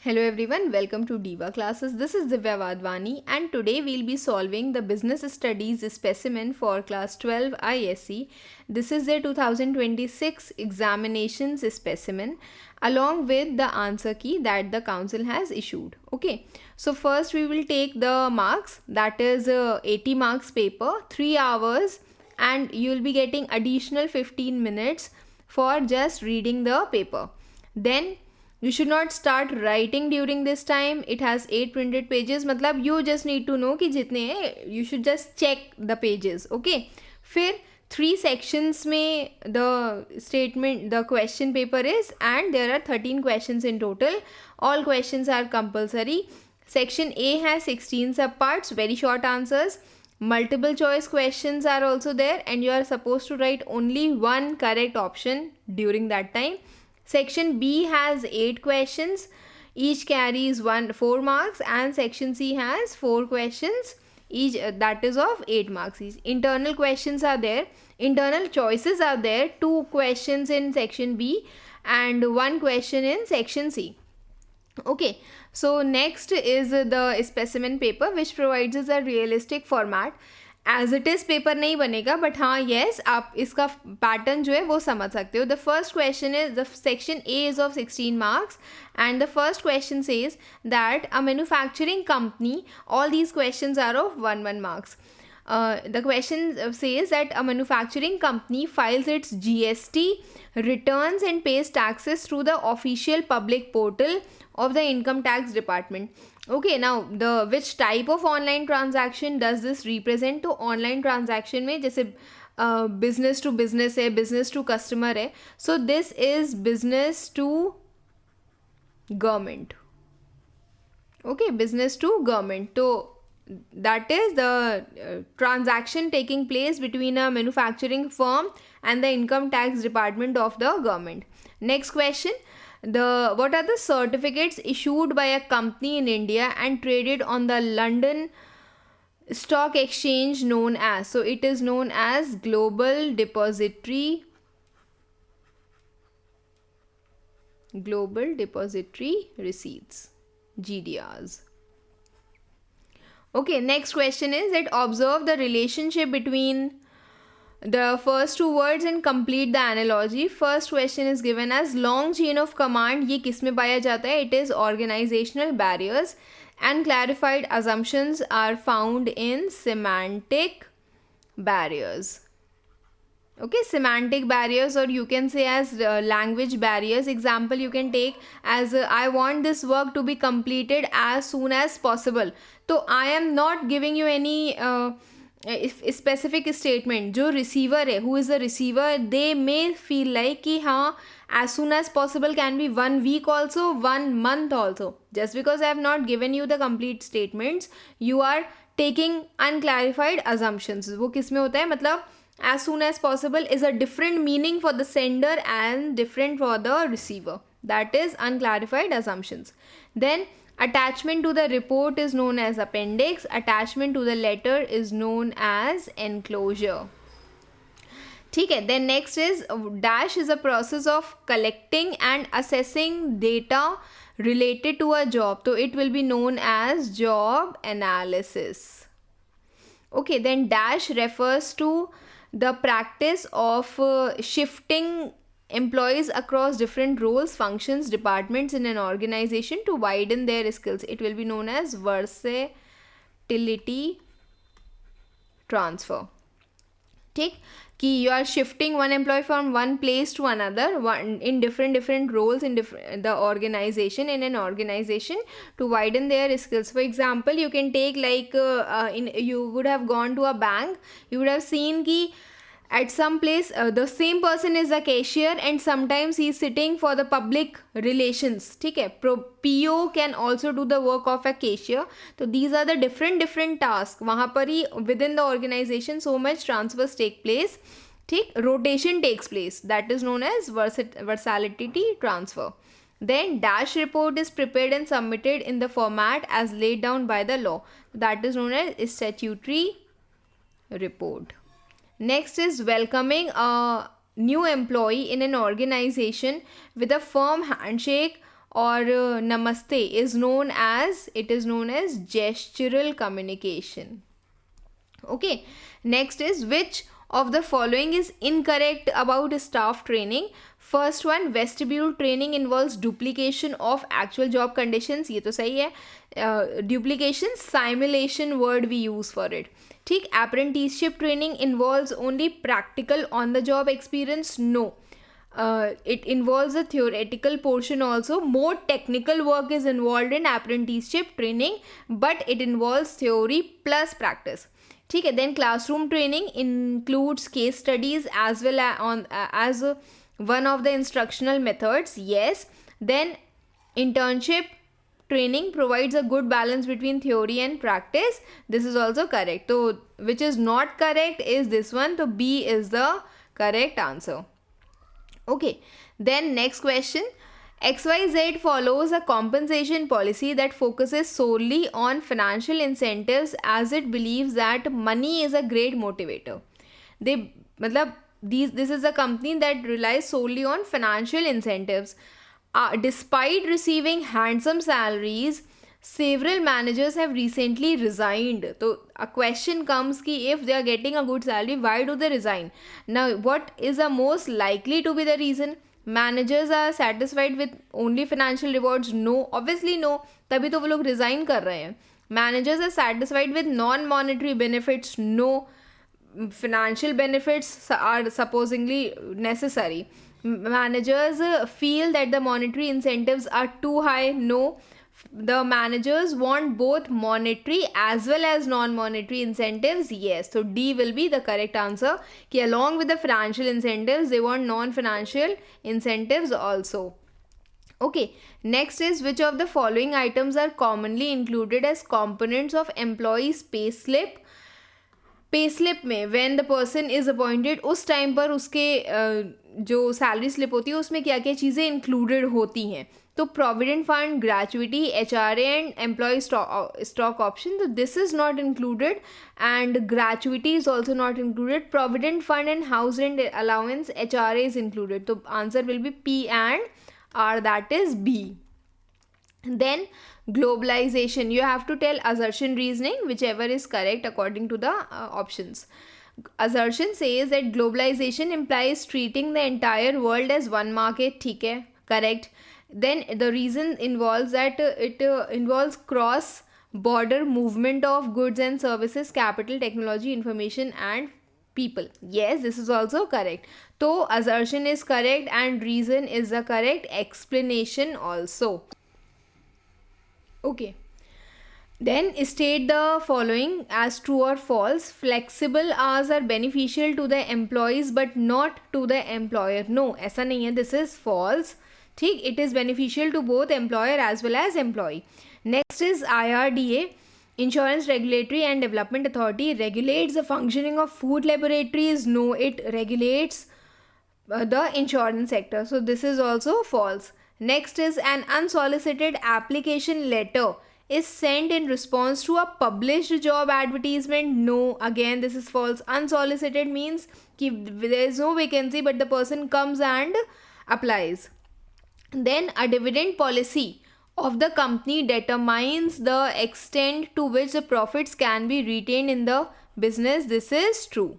Hello everyone, welcome to Diva classes. This is Divya Vadvani and today we'll be solving the business studies specimen for class 12 ISC. This is their 2026 examinations specimen along with the answer key that the council has issued. Okay, so first we will take the marks, that is 80 marks paper, 3 hours, and you will be getting additional 15 minutes for just reading the paper. Then you should not start writing during this time. It has 8 printed pages. मतलब you just need to know कि जितने हैं, you should just check the pages. Okay. फिर 3 sections में the question paper is, and there are 13 questions in total. All questions are compulsory. Section A has 16 subparts, very short answers. Multiple choice questions are also there, and you are supposed to write only one correct option during that time. Section B has 8 questions, each carries 4 marks, and section C has 4 questions, each that is of 8 marks each. Internal questions are there, internal choices are there, 2 questions in section B and 1 question in section C. Okay, so next is the specimen paper which provides us a realistic format. As it is paper नहीं बनेगा, but हाँ yes आप इसका pattern जो है वो समझ सकते हो. The first question is the section A is of 16 marks and the first question says that a manufacturing company, all these questions are of 1 marks. The question says that a manufacturing company files its GST returns and pays taxes through the official public portal of the income tax department. Okay, now the which type of online transaction does this represent? तो online transaction में जैसे business to business है, business to customer है, so this is business to government. Okay, business to government. तो that is the transaction taking place between a manufacturing firm and the income tax department of the government. Next question. What are the certificates issued by a company in India and traded on the London Stock Exchange known as? So it is known as Global Depository Receipts, GDRs. Okay, next question is that observe the relationship between the first 2 words and complete the analogy. First question is given as long chain of command. ये किस में पाया जाता है? It is organizational barriers and clarified assumptions are found in semantic barriers. Okay, semantic barriers, or you can say as language barriers. Example you can take as I want this work to be completed as soon as possible. So I am not giving you any specific statement. जो receiver है, who is the receiver, they may feel like कि हाँ as soon as possible can be 1 week also, 1 month also. Just because I have not given you the complete statements, you are taking unclarified assumptions. वो किस में होता है? मतलब as soon as possible is a different meaning for the sender and different for the receiver. That is unclarified assumptions. Then attachment to the report is known as appendix. Attachment to the letter is known as enclosure. ठीक है. Then next is dash is a process of collecting and assessing data related to a job. So it will be known as job analysis. Okay, then dash refers to the practice of shifting employees across different roles, functions, departments in an organization to widen their skills. It will be known as versatility transfer. ठीक, कि you are shifting one employee from one place to another, in different roles in the organization, in an organization, to widen their skills. For example, you can take like you would have gone to a bank, you would have seen कि at some place the same person is a cashier and sometimes he is sitting for the public relations. ठीक है, PO can also do the work of a cashier. So these are the different tasks. वहाँ पर ही within the organization so much transfers take place. ठीक, rotation takes place. That is known as versatility transfer. Then dash report is prepared and submitted in the format as laid down by the law. That is known as statutory report. Next is welcoming a new employee in an organization with a firm handshake or namaste is known as, it is known as gestural communication. Okay, next is, which of the following is incorrect about staff training? First one, vestibule training involves duplication of actual job conditions. ये तो सही है. Duplication, simulation word we use for it. ठीक. Apprenticeship training involves only practical on the job experience. No. It involves a theoretical portion also. More technical work is involved in apprenticeship training, but it involves theory plus practice. ठीक है. Then classroom training includes case studies as well as one of the instructional methods. Yes. Then internship training provides a good balance between theory and practice. This is also correct. So which is not correct is this one. So B is the correct answer. Okay. Then next question. XYZ follows a compensation policy that focuses solely on financial incentives as it believes that money is a great motivator. This is a company that relies solely on financial incentives. Despite receiving handsome salaries, several managers have recently resigned. So a question comes ki if they are getting a good salary, why do they resign? Now, what is the most likely to be the reason? Managers are satisfied with only financial rewards? No, obviously no. तभी तो वो लोग resign कर रहे हैं. Managers are satisfied with non-monetary benefits? No. Financial benefits are supposedly necessary. Managers feel that the monetary incentives are too high? No. The managers want both monetary as well as non-monetary incentives? Yes. So D will be the correct answer. Ki along with the financial incentives, they want non-financial incentives also. Okay. Next is, which of the following items are commonly included as components of employee's pay slip? Pay slip में when the person is appointed उस time पर उसके जो salary slip होती है उसमें क्या क्या चीज़ें इंक्लूडेड होती हैं? तो provident fund, gratuity, HRA and employ stock option. तो this is not included and gratuity is also not included. Provident fund and house rent allowance, HRA is included. तो answer will be P and R, that is B. Then globalization, you have to tell assertion reasoning, whichever is correct according to the options. Assertion says that globalization implies treating the entire world as one market. ठीक है, correct. Then the reason involves that it involves cross border movement of goods and services, capital, technology, information and people. Yes, this is also correct. So assertion is correct and reason is the correct explanation also. Okay. Then state the following as true or false. Flexible hours are beneficial to the employees but not to the employer. No, ऐसा नहीं है. This is false. ठीक, it is beneficial to both employer as well as employee. Next is IRDA, Insurance Regulatory and Development Authority, regulates the functioning of food laboratories. No, it regulates the insurance sector. So this is also false. Next is, an unsolicited application letter is sent in response to a published job advertisement. No, again this is false. Unsolicited means there is no vacancy but the person comes and applies. Then a dividend policy of the company determines the extent to which the profits can be retained in the business. This is true.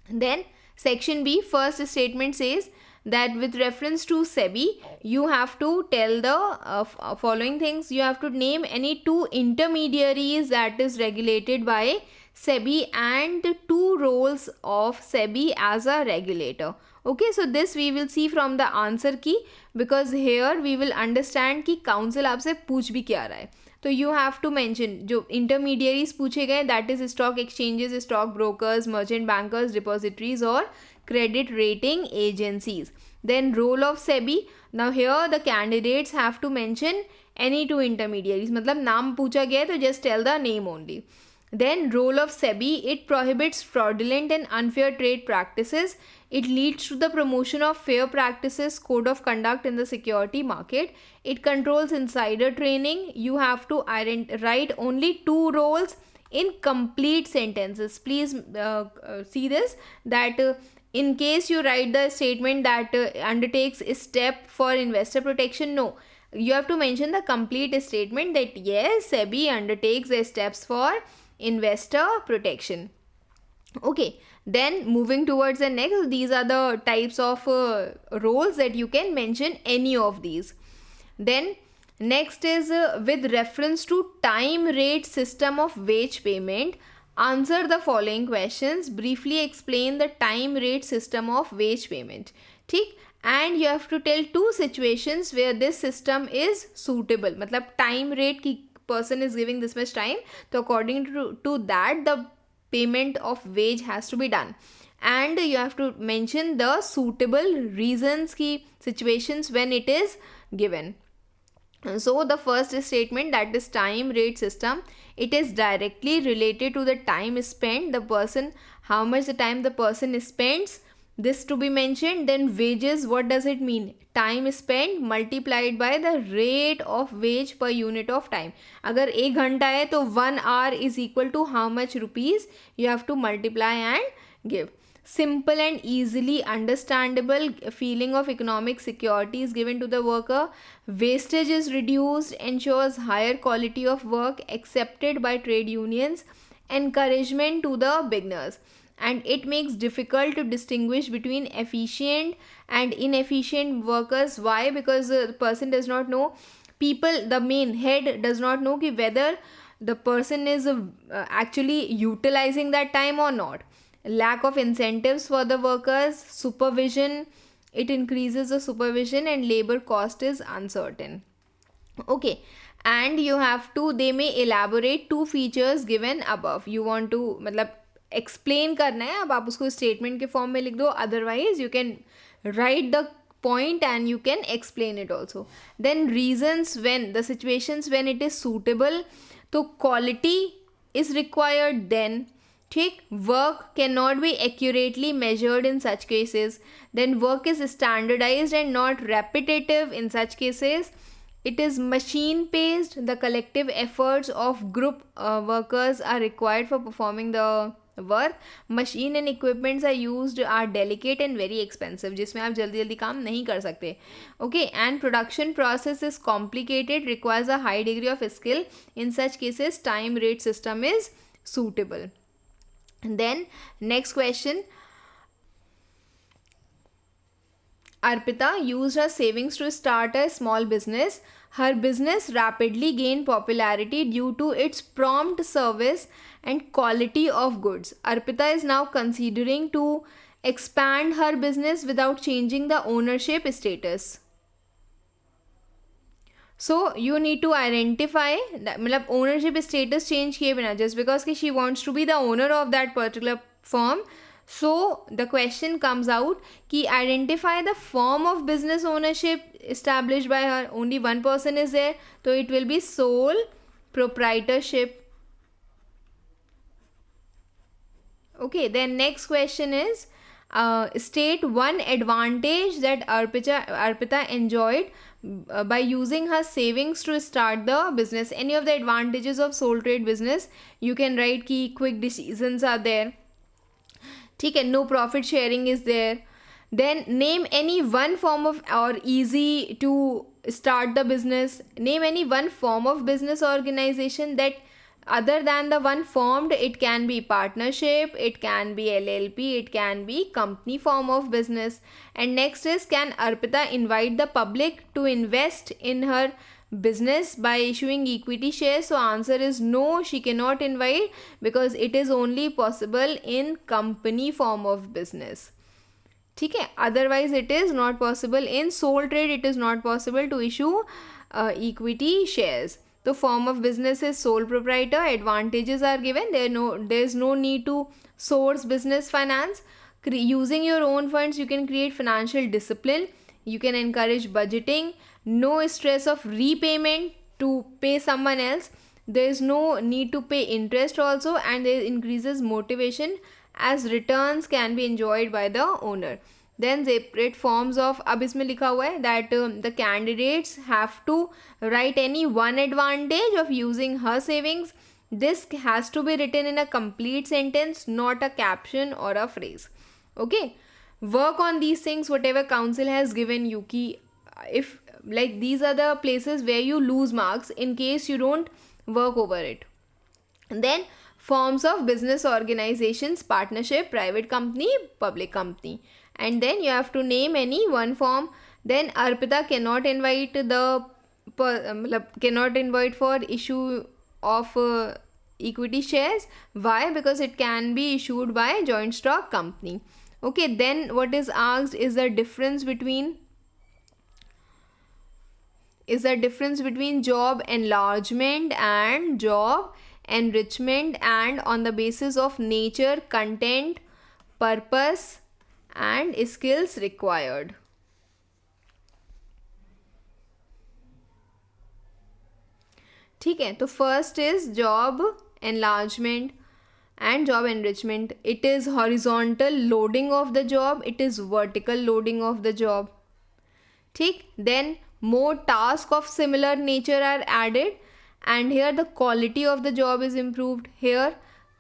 Then section B, first statement says that with reference to SEBI, you have to tell the following things. You have to name any two intermediaries that is regulated by SEBI and two roles of SEBI as a regulator. Okay, so this we will see from the answer key, because here we will understand कि council आपसे पूछ भी क्या रहा है. तो you have to mention जो intermediaries पूछे गए, that is stock exchanges, stock brokers, merchant bankers, depositories और credit rating agencies. Then role of SEBI. Now here the candidates have to mention any two intermediaries. मतलब नाम पूछा गया है तो just tell the name only. Then role of SEBI, it prohibits fraudulent and unfair trade practices. It leads to the promotion of fair practices, code of conduct in the security market. It controls insider trading. You have to write only two roles in complete sentences. Please see this, that in case you write the statement that undertakes a step for investor protection, no. You have to mention the complete statement that yes, SEBI undertakes the steps for investor protection. Okay, then moving towards the next, these are the types of roles that you can mention any of these. Then next is with reference to time rate system of wage payment, answer the following questions. Briefly explain the time rate system of wage payment. ठीक, and you have to tell two situations where this system is suitable. मतलब time rate की person is giving this much time, so according to that the payment of wage has to be done, and you have to mention the suitable reasons की situations when it is given. So the first statement, that is time rate system, it is directly related to the time spent, the person, how much the time the person spends, this to be mentioned. Then wages, what does it mean? Time spent multiplied by the rate of wage per unit of time. अगर 1 घंटा है तो 1 hour is equal to how much rupees, you have to multiply and give. Simple and easily understandable feeling of economic security is given to the worker. Wastage is reduced, ensures higher quality of work, accepted by trade unions, encouragement to the beginners, and it makes difficult to distinguish between efficient and inefficient workers. Why? Because the person does not know, people, the main head does not know ki whether the person is actually utilizing that time or not. Lack of incentives for the workers, supervision, it increases the supervision, and labor cost is uncertain. Okay, and you have to, they may elaborate two features given above. You want to मतलब explain करना है, अब आप उसको statement के form में लिख दो, otherwise you can write the point and you can explain it also. Then reasons when, the situations when it is suitable, तो quality is required then. ठीक, work cannot be accurately measured in such cases. Then work is standardized and not repetitive in such cases. It is machine paced, the collective efforts of group workers are required for performing the work. Machine and equipments are used are delicate and very expensive, जिसमें आप जल्दी जल्दी काम नहीं कर सकते. Okay, and production process is complicated, requires a high degree of skill. In such cases, time rate system is suitable. And then next question, Arpita used her savings to start a small business. Her business rapidly gained popularity due to its prompt service and quality of goods. Arpita is now considering to expand her business without changing the ownership status. So you need to identify that, मतलब ownership status change किए बिना, just because कि she wants to be the owner of that particular firm. So the question comes out कि identify the form of business ownership established by her. Only one person is there, so it will be sole proprietorship. Okay, then next question is state one advantage that Arpita enjoyed by using her savings to start the business. Any of the advantages of sole trade business, you can write कि quick decisions are there. ठीक है, no profit sharing is there. Then name any one form of, or easy to start the business, name any one form of business organization that other than the one formed. It can be partnership, it can be LLP, it can be company form of business. And next is, can Arpita invite the public to invest in her business by issuing equity shares? So answer is no, she cannot invite, because it is only possible in company form of business. ठीक है, otherwise it is not possible. In sole trade it is not possible to issue equity shares. The form of business is sole proprietor. Advantages are given. There's no need to source business finance. Using your own funds, you can create financial discipline. You can encourage budgeting. No stress of repayment to pay someone else. There is no need to pay interest also, and there increases motivation as returns can be enjoyed by the owner. Then separate forms of, अब इसमें लिखा हुआ है that the candidates have to write any one advantage of using her savings. This has to be written in a complete sentence, not a caption or a phrase. Okay, work on these things, whatever council has given you. Ki if like these are the places where you lose marks in case you don't work over it. And then forms of business organizations: partnership, private company, public company. And then you have to name any one form. Then Arpita cannot invite cannot invite for issue of equity shares. Why? Because it can be issued by joint stock company. Okay, then what is asked is the difference between job enlargement and job enrichment, and on the basis of nature, content, purpose and skills required. ठीक है, तो first is job enlargement and job enrichment. It is horizontal loading of the job, it is vertical loading of the job. ठीक, then more tasks of similar nature are added, and here the quality of the job is improved. Here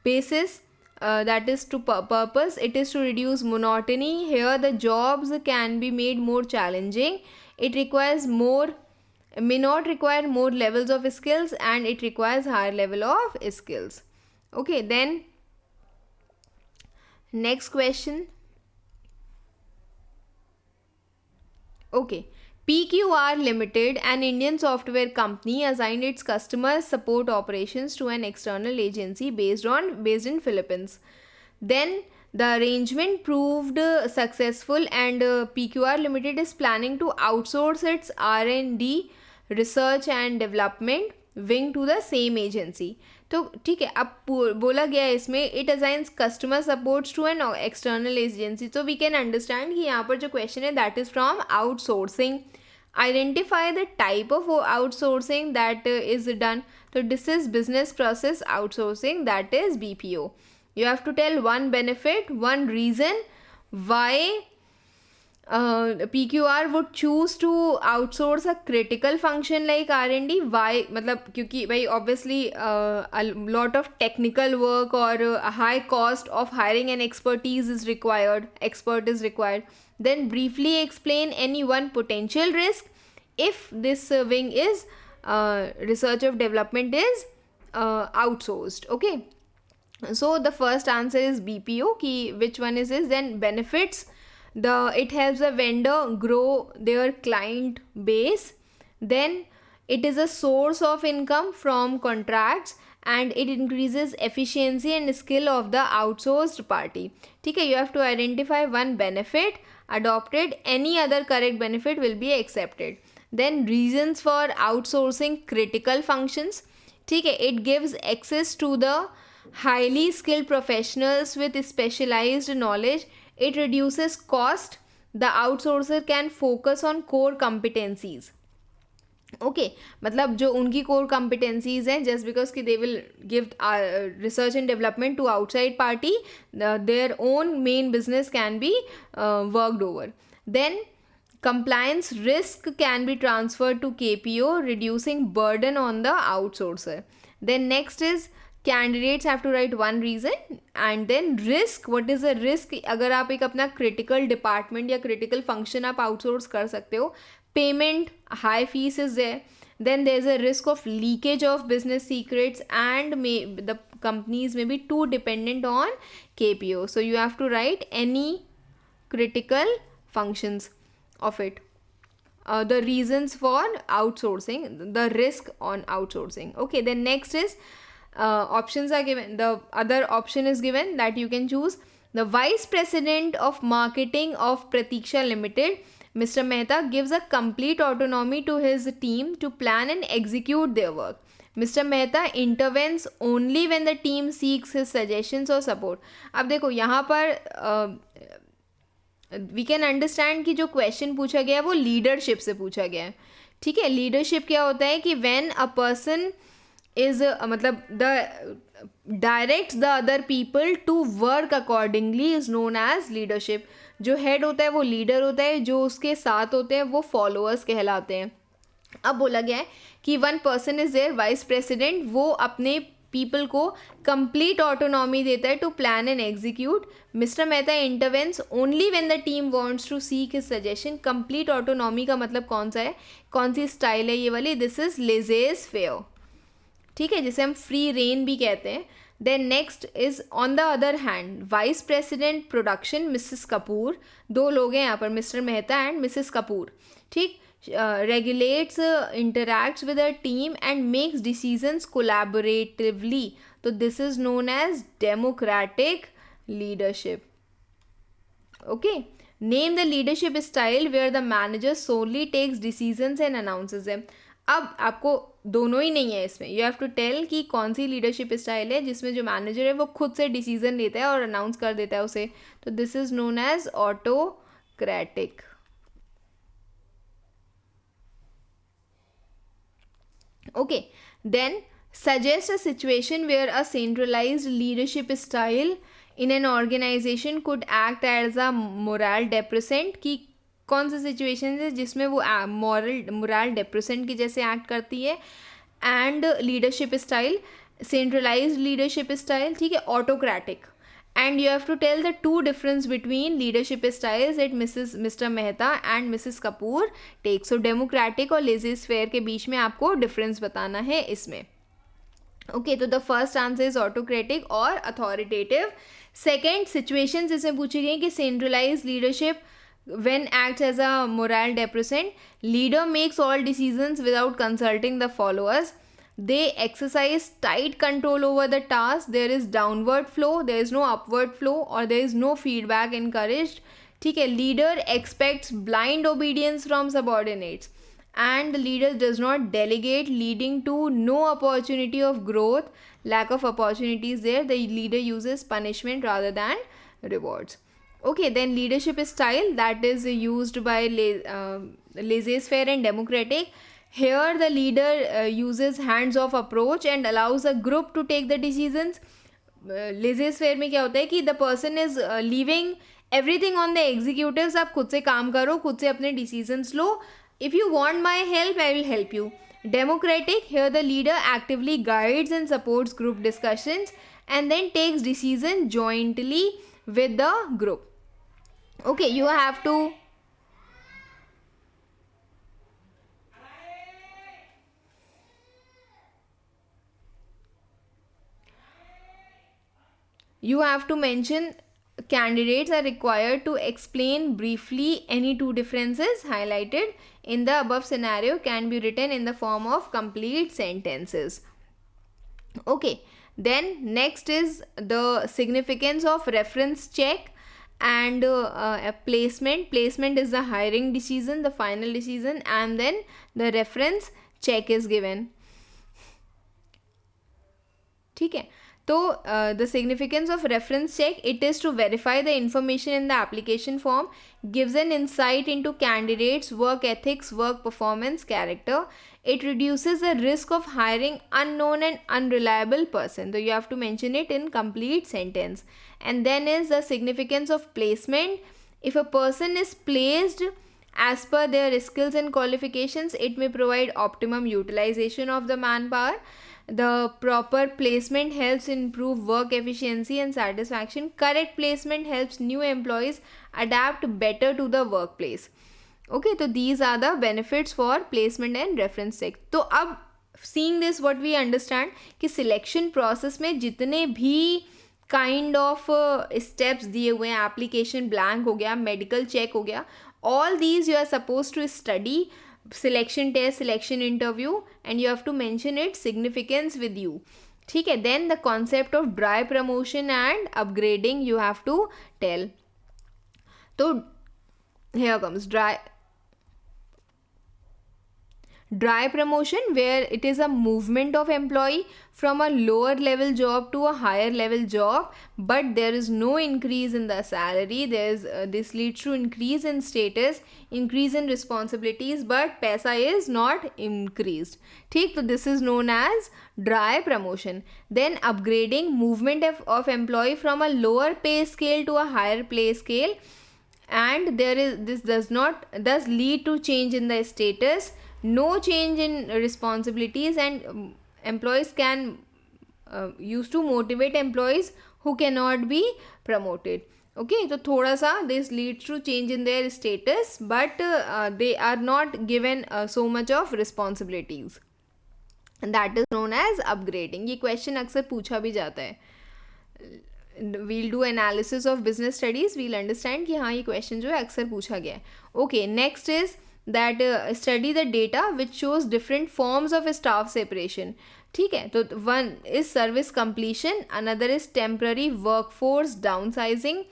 basis, that is to purpose, it is to reduce monotony. Here the jobs can be made more challenging, it requires more, may not require more levels of skills, and it requires higher level of skills. Okay, then next question. Okay, PQR Limited, an Indian software company, assigned its customer support operations to an external agency based in Philippines. Then the arrangement proved successful, and PQR Limited is planning to outsource its R&D, research and development wing to the same agency. तो ठीक है, अब बोला गया है इसमें it assigns customer supports to an external agency. तो we can understand कि यहाँ पर जो क्वेश्चन है that is from outsourcing. Identify the type of outsourcing that is done. तो this is business process outsourcing, that is BPO. You have to tell one benefit, one reason why PQR would choose to outsource a critical function like R&D. Why? मतलब क्योंकि भाई obviously a lot of technical work or a high cost of hiring an expert is required. Then briefly explain any one potential risk if this wing is research of development is outsourced. Okay, so the first answer is BPO. Ki which one is this? Then benefits, it helps a vendor grow their client base. Then it is a source of income from contracts, and it increases efficiency and skill of the outsourced party. ठीक है, you have to identify one benefit adopted, any other correct benefit will be accepted. Then reasons for outsourcing critical functions. ठीक है, it gives access to the highly skilled professionals with specialized knowledge. It reduces cost. The outsourcer can focus on core competencies. Okay, मतलब जो उनकी core competencies हैं, just because कि they will give research and development to outside party, their own main business can be worked over. Then compliance risk can be transferred to KPO, reducing burden on the outsourcer. Then next is candidates have to write one reason. And then risk, what is the risk? अगर आप एक अपना critical department या critical function आप outsource कर सकते हो, payment, high fees is there. Then there is a risk of leakage of business secrets, and the companies may be too dependent on KPO. So you have to write any critical functions of it. The reasons for outsourcing, the risk on outsourcing. Okay, then next is options are given. The other option is given that you can choose. The vice president of marketing of Pratiksha Limited, Mr. Mehta, gives a complete autonomy to his team to plan and execute their work. Mr. Mehta intervenes only when the team seeks his suggestions or support. अब देखो यहाँ पर we can understand कि जो question पूछा गया है वो लीडरशिप से पूछा गया है. ठीक है, लीडरशिप क्या होता है कि व्हेन अ पर्सन इज मतलब the directs the other people to work accordingly is known as leadership. जो हेड होता है वो लीडर होता है, जो उसके साथ होते हैं वो फॉलोअर्स कहलाते हैं. अब बोला गया है कि one person is their vice president, वो अपने पीपल को कंप्लीट ऑटोनॉमी देता है to plan and execute. Mister Mehta intervenes only when the team wants to seek his suggestion. Complete autonomy का मतलब कौन सा है, कौन सी स्टाइल है ये वाली, दिस इज लेजेस फेयर. ठीक है, जिसे हम फ्री रेन भी कहते हैं. Then next is on the other hand vice president production Mrs Kapoor. दो लोग हैं यहाँ पर, Mr Mehta and Mrs Kapoor. ठीक, regulates, interacts with a team and makes decisions collaboratively. So this is known as democratic leadership. Okay, name the leadership style where the manager solely takes decisions and announces them. अब आपको दोनों ही नहीं है इसमें, you have to tell कि कौन सी leadership style है जिसमें जो मैनेजर है वो खुद से डिसीजन लेता है और अनाउंस कर देता है उसे. तो this is known as autocratic. Okay, then suggest a situation where a centralized leadership style in an organization could act as a moral depressant. कि कौन सी सिचुएशन है जिसमें वो मोरल डेप्रेसेंट की जैसे एक्ट करती है. And leadership style, centralised leadership style, ठीक है, autocratic. And you have to tell the two difference between leadership styles that Mr. Mehta and Mrs. Kapoor take. So democratic और laissez-faire के बीच में आपको difference बताना है इसमें. Okay, तो the first answer is autocratic और authoritative. Second, situations इसमें पूछी गई कि centralized leadership when acts as a moral depressant, leader makes all decisions without consulting the followers. They exercise tight control over the task. There is downward flow, there is no upward flow, or there is no feedback encouraged. ठीक है, leader expects blind obedience from subordinates, and the leader does not delegate, leading to no opportunity of growth. Lack of opportunities there, the leader uses punishment rather than rewards. Okay, then leadership style that is used by laissez-faire and democratic. Here the leader uses hands-off approach and allows a group to take the decisions. Laissez-faire में क्या होता है कि the person is leaving everything on the executives. आप खुद से काम करो, खुद से अपने decisions low. If you want my help, I will help you. Democratic, here the leader actively guides and supports group discussions and then takes decisions jointly with the group. Okay, you have to mention candidates are required to explain briefly any two differences highlighted in the above scenario can be written in the form of complete sentences. Okay, then next is the significance of reference check and placement. Placement is the hiring decision, the final decision, and then the reference check is given. ठीक है, तो the significance of reference check, it is to verify the information in the application form, gives an insight into candidates work ethics, work performance, character. It reduces the risk of hiring unknown and unreliable person, so you have to mention it in complete sentence. And then is the significance of placement. If a person is placed as per their skills and qualifications, it may provide optimum utilization of the manpower. The proper placement helps improve work efficiency and satisfaction. Correct placement helps new employees adapt better to the workplace. Okay, so these are the benefits for placement and reference check. तो अब seeing this what we understand कि selection process में जितने भी kind of steps दिए हुए हैं, application blank हो गया, medical check हो गया, all these you are supposed to study. Selection test, selection interview, and you have to mention its significance with you. ठीक है, then the concept of dry promotion and upgrading you have to tell. तो here comes dry promotion, where it is a movement of employee from a lower level job to a higher level job, but there is no increase in the salary. This leads to increase in status, increase in responsibilities, but paisa is not increased. ठीक, तो this is known as dry promotion. Then upgrading, movement of employee from a lower pay scale to a higher pay scale, and this does lead to change in the status, no change in responsibilities, and employees can used to motivate employees who cannot be promoted. Okay, so thoda sa this leads to change in their status, but they are not given so much of responsibilities, and that is known as upgrading. ये question अक्सर पूछा भी जाता है. We'll do analysis of business studies, we'll understand कि हाँ ये question जो है अक्सर पूछा गया है. Okay, next is that study the data which shows different forms of staff separation. ठीक है, तो one is service completion, another is temporary workforce downsizing,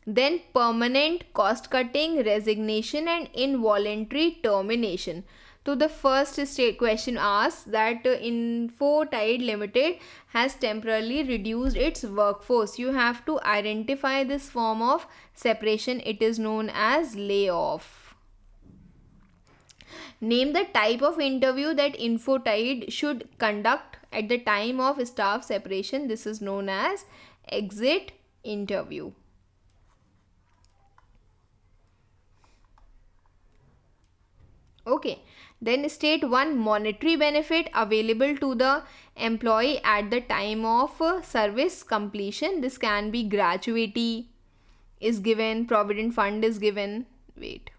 then permanent cost cutting, resignation and involuntary termination. So the first question asks that Infotide Limited has temporarily reduced its workforce. You have to identify this form of separation. It is known as layoff. Name the type of interview that Infotide should conduct at the time of staff separation. This is known as exit interview. Okay, then state one monetary benefit available to the employee at the time of service completion. This can be gratuity is given, provident fund is given. Wait.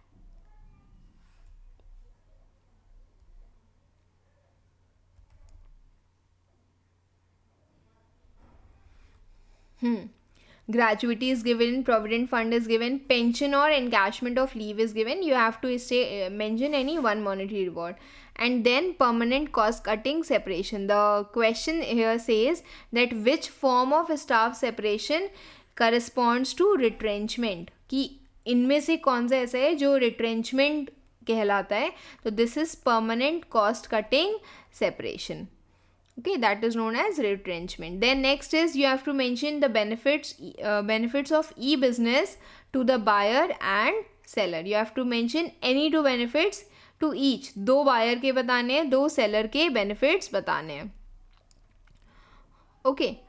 Gratuity is given, provident fund is given, pension or encashment of leave is given. You have to mention any one monetary reward. And then permanent cost cutting separation. The question here says that which form of staff separation corresponds to retrenchment, कि इनमें से कौन सा ऐसा है जो retrenchment कहलाता है. तो this is permanent cost cutting separation. Okay, that is known as retrenchment. Then next is you have to mention the benefits of e-business to the buyer and seller. You have to mention any two benefits to each. दो buyer के बताने हैं, दो seller के benefits बताने हैं. Okay,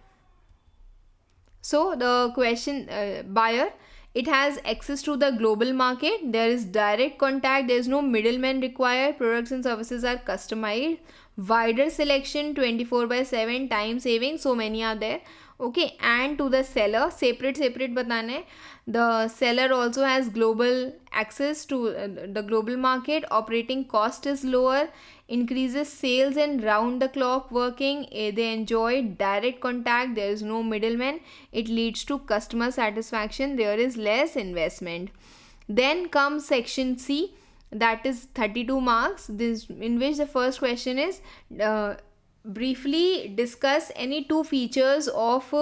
so the question buyer, it has access to the global market, there is direct contact, there is no middleman required, products and services are customized, wider selection, 24/7, time saving, so many are there. Okay, and to the seller, separate बताना है. The seller also has global access to the global market, operating cost is lower, increases sales and round the clock working, they enjoy direct contact, there is no middleman, it leads to customer satisfaction, there is less investment. Then comes section C, that is 32 marks, this in which the first question is briefly discuss any two features of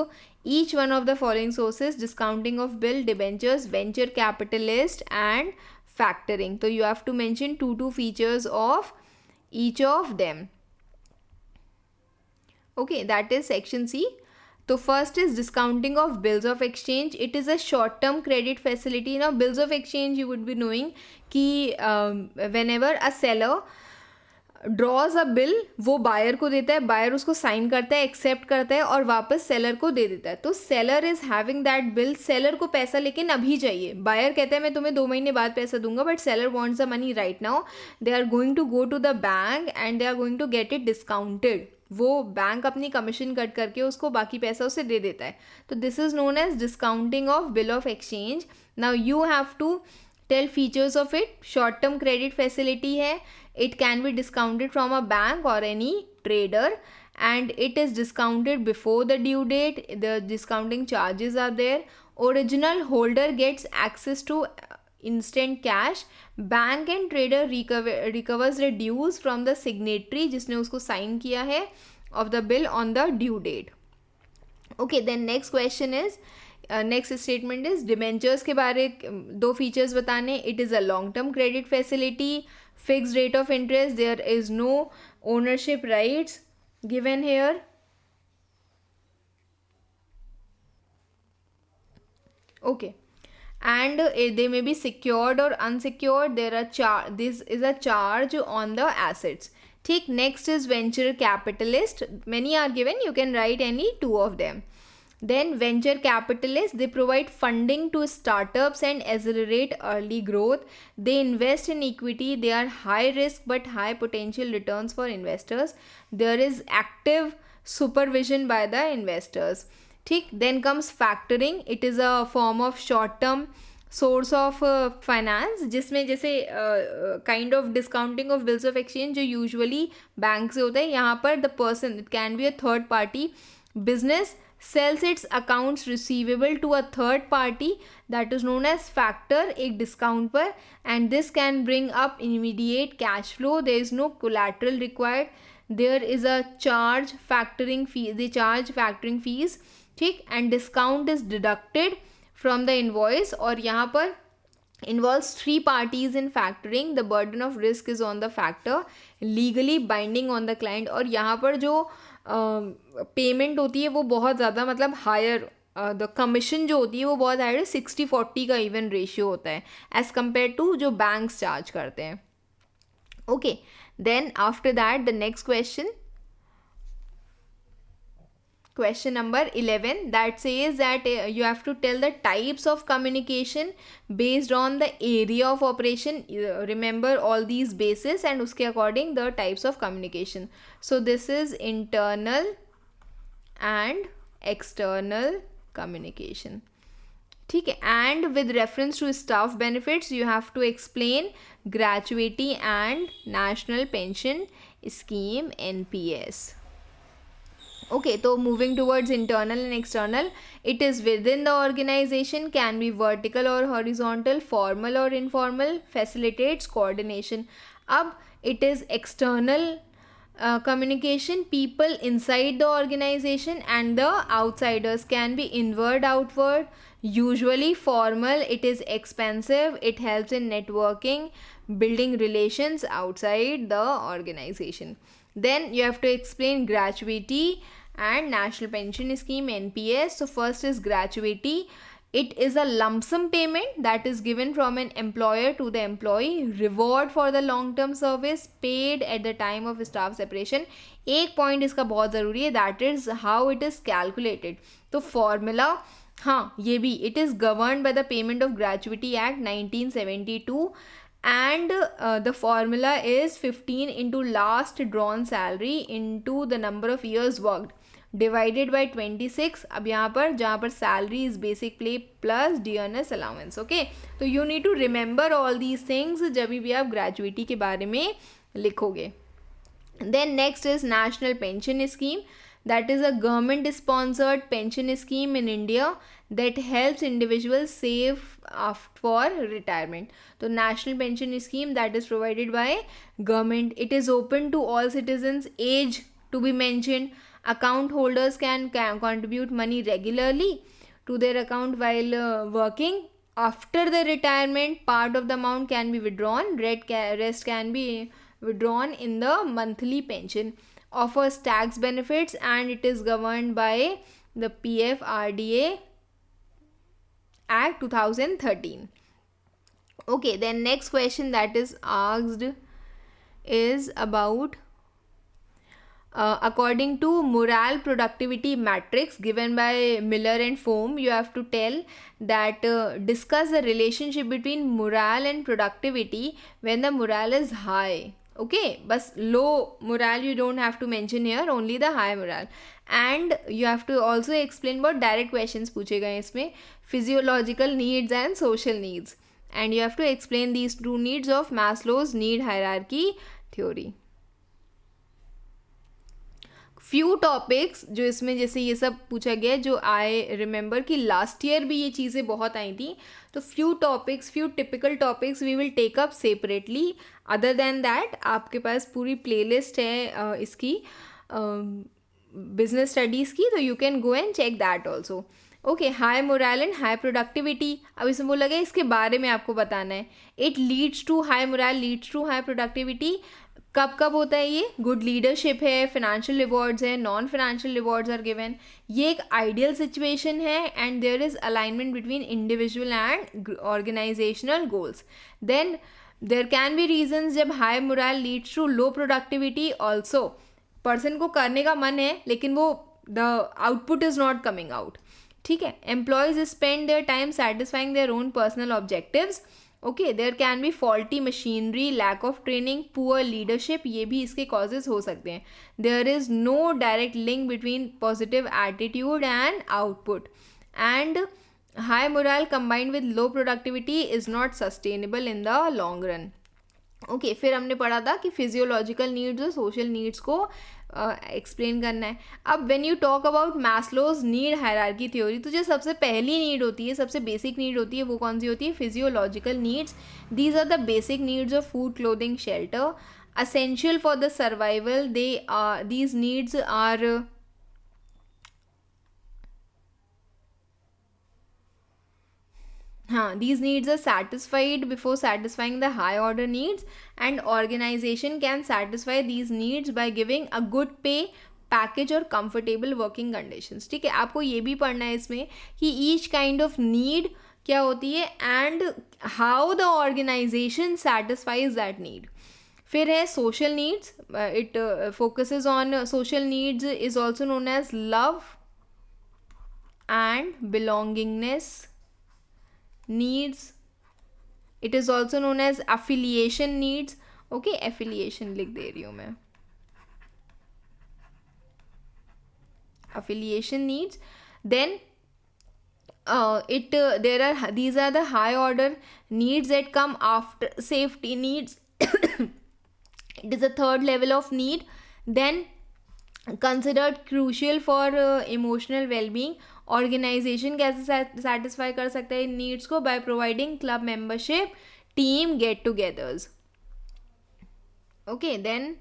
each one of the following sources: discounting of bill, debentures, venture capitalist and factoring. So you have to mention two features of each of them. Okay, that is section C. So first is discounting of bills of exchange. It is a short term credit facility. Now bills of exchange, you would be knowing कि whenever a seller draws a bill, वो buyer को देता है, buyer उसको sign करता है, accept करता है और वापस सेलर को दे देता है. तो seller is having that bill, seller को पैसा लेकिन अभी चाहिए, बायर कहता है मैं तुम्हें 2 महीने बाद पैसा दूंगा, but seller wants the money right now. They are going to go to the bank and they are going to get it discounted. वो बैंक अपनी कमीशन कट करके उसको बाकी पैसा उसे दे देता है. तो this is known as discounting of bill of exchange. Now you have to tell features of it. Short term credit facility है, it can be discounted from a bank or any trader and it is discounted before the due date. The discounting charges are there. Original holder gets access to instant cash. Bank and trader recovers the dues from the signatory जिसने उसको sign किया है of the bill on the due date. Okay, then next question is next statement is debentures के बारे दो features बताने. It is a long term credit facility, fixed rate of interest, there is no ownership rights given here. Okay, and they may be secured or unsecured. There are this is a charge on the assets. ठीक, next is venture capitalist. Many are given, you can write any two of them. Then venture capitalists, they provide funding to startups and accelerate early growth. They invest in equity. They are high risk but high potential returns for investors. There is active supervision by the investors. ठीक, then comes factoring. It is a form of short term source of finance, जिसमें जैसे kind of discounting of bills of exchange जो usually bank से होता है, यहाँ पर the person, it can be a third party business, sells its accounts receivable to a third party, that is known as factor, एक discount पर, and this can bring up immediate cash flow. There is no collateral required. There is a charge factoring fee, they charge factoring fees, ठीक, and discount is deducted from the invoice. और यहाँ पर involves three parties in factoring. The burden of risk is on the factor, legally binding on the client. और यहाँ पर जो payment होती है वो बहुत ज़्यादा, मतलब हायर, द कमीशन जो होती है वो बहुत हायर, 60-40 का इवन रेशियो होता है एज़ कम्पेयर टू जो बैंक्स चार्ज करते हैं. Okay, then after that the next question, question number 11, that says that you have to tell the types of communication based on the area of operation. Remember all these bases and uske according the types of communication. So this is internal and external communication. ठीक है, and with reference to staff benefits you have to explain gratuity and national pension scheme, NPS. Okay, so moving towards internal and external, it is within the organization, can be vertical or horizontal, formal or informal, facilitates coordination. Ab it is external communication, people inside the organization and the outsiders, can be inward, outward. Usually formal, it is expensive, it helps in networking, building relations outside the organization. Then you have to explain gratuity and national pension scheme, NPS. So first is gratuity. It is a lump sum payment that is given from an employer to the employee, reward for the long term service, paid at the time of staff separation. एक point इसका बहुत ज़रूरी है, that is how it is calculated. तो formula, हाँ ये भी, it is governed by the payment of gratuity act 1972. And the formula is 15 into last drawn salary into the number of years worked divided by 26. अब यहाँ पर जहाँ पर salary is basic pay plus dearness allowance. Okay, तो you need to remember all these things जब भी आप gratuity के बारे में लिखोगे. Then next is national pension scheme. That is a government sponsored pension scheme in India that helps individuals save for retirement. So national pension scheme that is provided by government, it is open to all citizens, age to be mentioned. Account holders can contribute money regularly to their account while working. After the retirement, part of the amount can be withdrawn, rest can be withdrawn in the monthly pension. Offers tax benefits and it is governed by the PFRDA Act 2013. Okay, then next question that is asked is about according to morale productivity matrix given by Miller and Foam, you have to tell that discuss the relationship between morale and productivity when the morale is high. Okay, बस low morale you don't have to mention here, only the high morale. And you have to also explain about direct questions पूछे गए इसमें, physiological needs and social needs. And you have to explain these two needs of Maslow's need hierarchy theory. Few topics जो इसमें जैसे ये सब पूछा गया है, जो आई रिमेंबर कि लास्ट ईयर भी ये चीज़ें बहुत आई थी, तो few topics, few typical topics we will take up separately. Other than that आपके पास पूरी प्लेलिस्ट है इसकी बिजनेस स्टडीज़ की, तो you can go and check that also. Okay, high morale and high productivity, अब इसमें बोला गया इसके बारे में आपको बताना है. It leads to high morale, leads to high productivity. कब कब होता है ये? गुड लीडरशिप है, फिनेंशियल रिवॉर्ड्स है, non financial rewards are given. ये एक आइडियल सिचुएशन है and there is alignment between individual and organisational goals. Then there can be reasons जब high morale leads to low productivity also. Person को करने का मन है लेकिन वो the output is not coming out. ठीक है, employees spend their time satisfying their own personal objectives. Okay, there can be faulty machinery, lack of training, poor leadership, ये भी इसके कॉजेज हो सकते हैं. There is no direct link between positive attitude and output, and high morale combined with low productivity is not sustainable in the long run. Okay, फिर हमने पढ़ा था कि फिजियोलॉजिकल नीड्स और सोशल नीड्स को एक्सप्लेन करना है. अब when you talk about Maslow's need hierarchy theory, तो जो सबसे पहली नीड होती है, सबसे बेसिक नीड होती है, वो कौन सी होती है? Physiological needs. These are the basic needs of food, clothing, shelter, essential for the survival. These needs are these needs are satisfied before satisfying the high order needs, and organization can satisfy these needs by giving a good pay package और comfortable working conditions. ठीक है, आपको ये भी पढ़ना है इसमें कि ईच काइंड ऑफ नीड क्या होती है and how the organisation satisfies that need. फिर है social needs. It focuses on social needs is also known as love and belongingness needs. It is also known as affiliation needs. Okay, affiliation लिख दे रही हूँ मैं. Affiliation needs. Then these are the high order needs that come after safety needs. It is a third level of need. Then considered crucial for emotional well-being. Organisation कैसे satisfy कर सकता है इन needs को? By providing club membership, team get togethers. Okay, then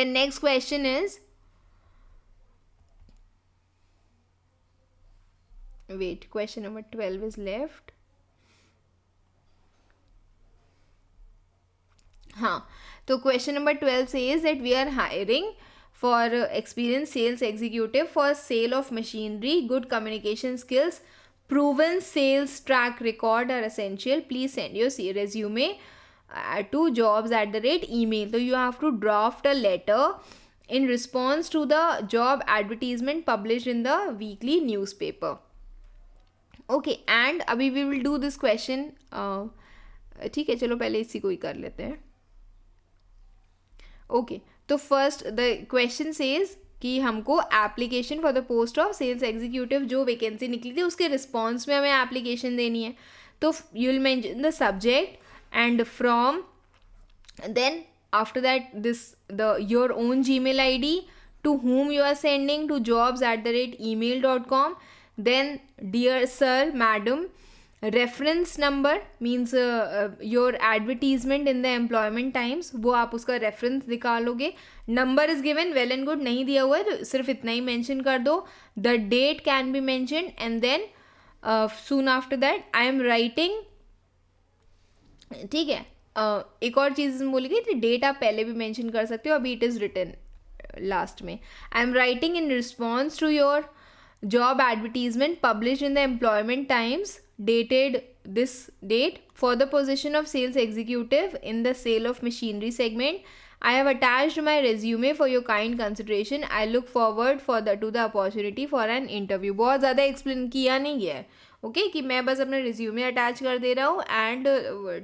next question is, wait, question number 12 is left. हाँ, तो question number 12 says that we are hiring for experienced sales executive for sale of machinery. Good communication skills, proven sales track record are essential. Please send your resume to jobs@email. So you have to draft a letter in response to the job advertisement published in the weekly newspaper. Okay, and अभी we will do this question. ठीक है, चलो पहले इसी को ही कर लेते हैं. ओके, तो फर्स्ट द क्वेश्चन सेज कि हमको application for the post of sales executive जो वैकेंसी निकली थी उसके रिस्पॉन्स में हमें एप्लीकेशन देनी है. तो you will mention the subject and from, then after that your own Gmail ID to whom you are sending to jobs@email.com. Then dear sir, madam, reference number means your advertisement in the employment times, वो आप उसका reference निकालोगे. Number is given, well and good, नहीं दिया हुआ है तो सिर्फ इतना ही mention कर दो. The date can be mentioned and then soon after that I am writing. ठीक है, एक और चीज़ बोली गई थी, डेट आप पहले भी मेंशन कर सकते हो, अभी इट इज़ रिटन लास्ट में. I am writing in response to your job advertisement publish in the Employment Times dated this date for the position of sales executive in the sale of machinery segment. I have attached my resume for your kind consideration. I look forward to the opportunity for an interview. बहुत ज़्यादा explain किया नहीं है, okay, कि मैं बस अपना resume attach कर दे रहा हूँ and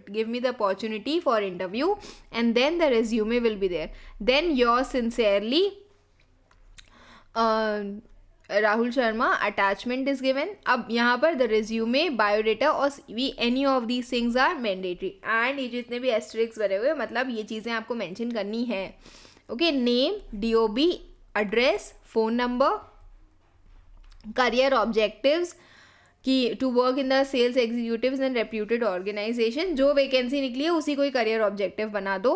give me the opportunity for interview and then the resume will be there. Then your sincerely Rahul Sharma, attachment is given. अब यहाँ पर द रिज्यूमे, बायोडेटा और CV, any of these things are mandatory. And ये जितने भी एस्टरिक्स बने हुए, मतलब ये चीज़ें आपको मेंशन करनी है, okay. Name, DOB, address, phone number, career objectives कि to work in the sales executives and reputed organisation. जो वैकेंसी निकली है उसी को ही करियर ऑब्जेक्टिव बना दो.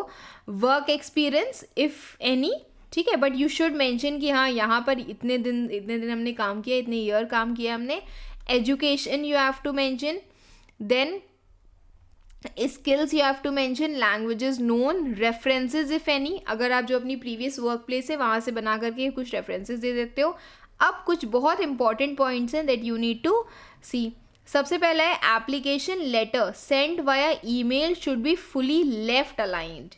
वर्क एक्सपीरियंस इफ़ एनी, ठीक है, बट यू शुड मेंशन कि हाँ यहाँ पर इतने दिन हमने काम किया, इतने ईयर काम किया हमने. Education you have to mention. Then skills you have to mention. Languages known. References if any, अगर आप जो अपनी प्रीवियस वर्क प्लेस है वहाँ से बना करके कुछ रेफरेंसेस दे देते हो. अब कुछ बहुत इंपॉर्टेंट पॉइंट्स हैं that you need to see. सबसे पहला है application letter sent via email should be fully left aligned.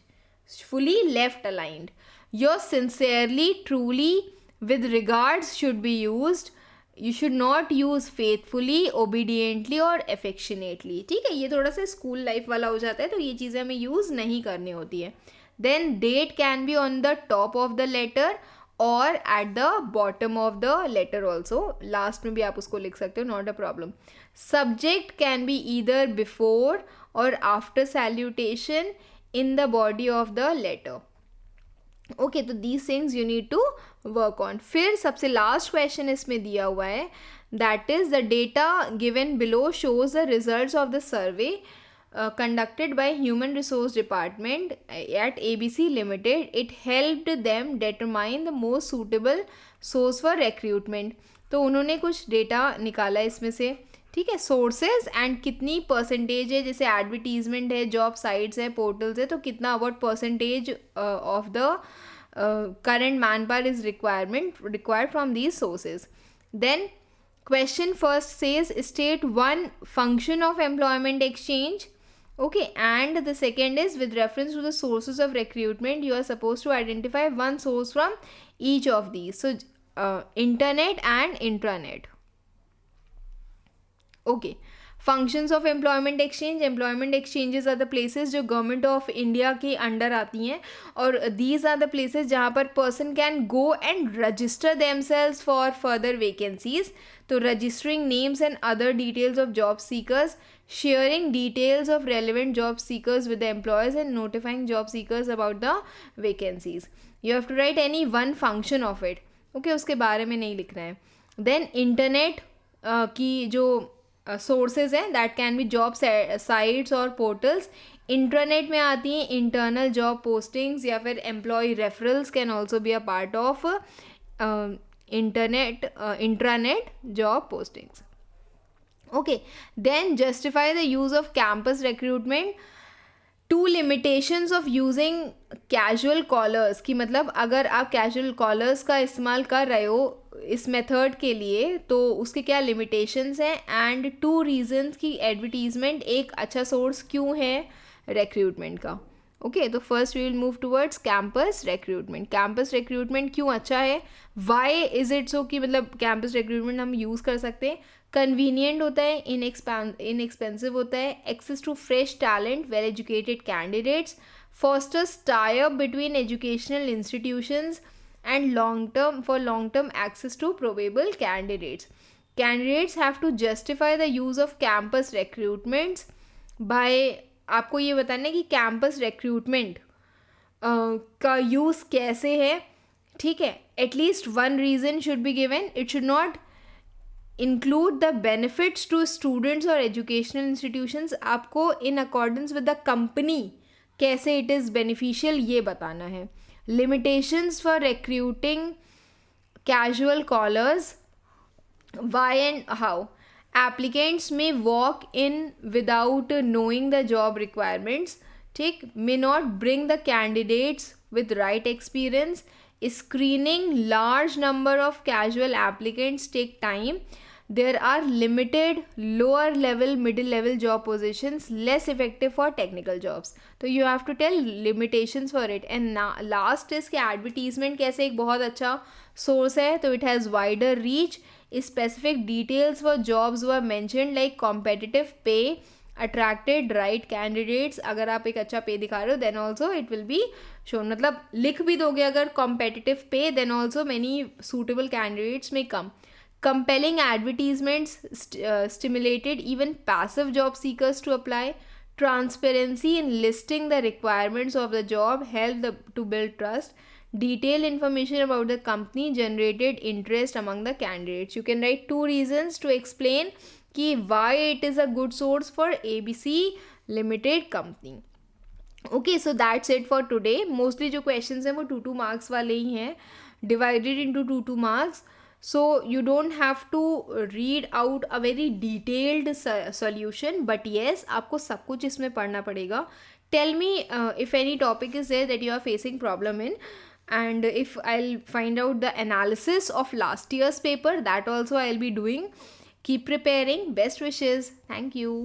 Fully left aligned. Your sincerely, truly, with regards should be used. You should not use faithfully, obediently और affectionately. ठीक है, ये थोड़ा सा school life वाला हो जाता है, तो ये चीज़ें हमें यूज़ नहीं करनी होती है. Then date can be on the top of the letter और at the bottom of the letter also. Last में भी आप उसको लिख सकते हो, not a problem. Subject can be either before or after salutation in the body of the letter. Okay, तो these things you need to work on. फिर सबसे लास्ट क्वेश्चन इसमें दिया हुआ है, that is the data given below shows the results of the survey conducted by Human Resource Department at ABC Limited. It helped them determine the most suitable source for recruitment. तो उन्होंने कुछ data निकाला इसमें से. ठीक है, sources and कितनी percentage है, जैसे एडवर्टीजमेंट है, जॉब साइट्स है, पोर्टल्स है, तो कितना what percentage of the current manpower is required from these sources. Then question first says state one function of employment exchange. Okay, and the second is with reference to the sources of recruitment, you are supposed to identify one source from each of these. So internet and intranet. Okay, functions of employment exchange. Employment exchanges are the places जो government of India के under आती हैं, और these are the places जहाँ पर person can go and register themselves for further vacancies. तो registering names and other details of job seekers, sharing details of relevant job seekers with the employers and notifying job seekers about the vacancies. You have to write any one function of it. Okay, उसके बारे में नहीं लिखना है. Then internet की जो sources हैं, that can be job sites और पोर्टल्स. इंटरनेट में आती हैं इंटरनल जॉब पोस्टिंग्स या फिर employee referrals can also be a part of intranet job postings. Okay, then justify the use of campus recruitment. Two limitations of using casual callers, की मतलब अगर आप कैजुअल कॉलर्स का इस्तेमाल कर रहे हो इस मेथड के लिए तो उसके क्या लिमिटेशंस हैं, एंड टू रीजंस की एडवर्टीजमेंट एक अच्छा सोर्स क्यों है रिक्रूटमेंट का. ओके, तो first we will move towards campus recruitment. Campus recruitment क्यों अच्छा है, वाई इज इट सो, कि मतलब कैंपस रिक्रूटमेंट हम यूज़ कर सकते हैं. कन्वीनियंट होता है, इनएक्सपेंसिव होता है, access to fresh talent, well educated candidates, fosters tie-up between educational institutions and long-term access to probable candidates. Candidates have to justify the use of campus recruitments by आपको ये बताना है कि कैंपस रिक्रूटमेंट का use कैसे है. ठीक है, at least one reason should be given. It should not include the benefits to students or educational institutions. आपको in accordance with the company कैसे it is beneficial ये बताना है. Limitations for recruiting casual callers, why and how. Applicants may walk in without knowing the job requirements. ठीक, may not bring the candidates with right experience. Screening large number of casual applicants take time. There are limited lower level, middle level job positions, less effective for technical jobs. तो you have to tell limitations for it. And last is कि advertisement कैसे एक बहुत अच्छा source है. तो it has wider reach. Specific details for jobs were mentioned like competitive pay, attracted right candidates. अगर आप एक अच्छा पे दिखा रहे हो then also it will be shown. मतलब लिख भी दोगे अगर competitive pay then also many suitable candidates may come. Compelling advertisements stimulated even passive job seekers to apply. Transparency in listing the requirements of the job helped to build trust. Detailed information about the company generated interest among the candidates. You can write two reasons to explain कि why it is a good source for ABC Limited company. Okay, so that's it for today. Mostly जो questions हैं वो 2 marks वाले ही हैं, divided into 2 marks. So you don't have to read out a very detailed solution, but yes, आपको सब कुछ इसमें पढ़ना पड़ेगा. Tell me if any topic is there that you are facing problem in, and if I'll find out the analysis of last year's paper, that also I'll be doing. Keep preparing. Best wishes. Thank you.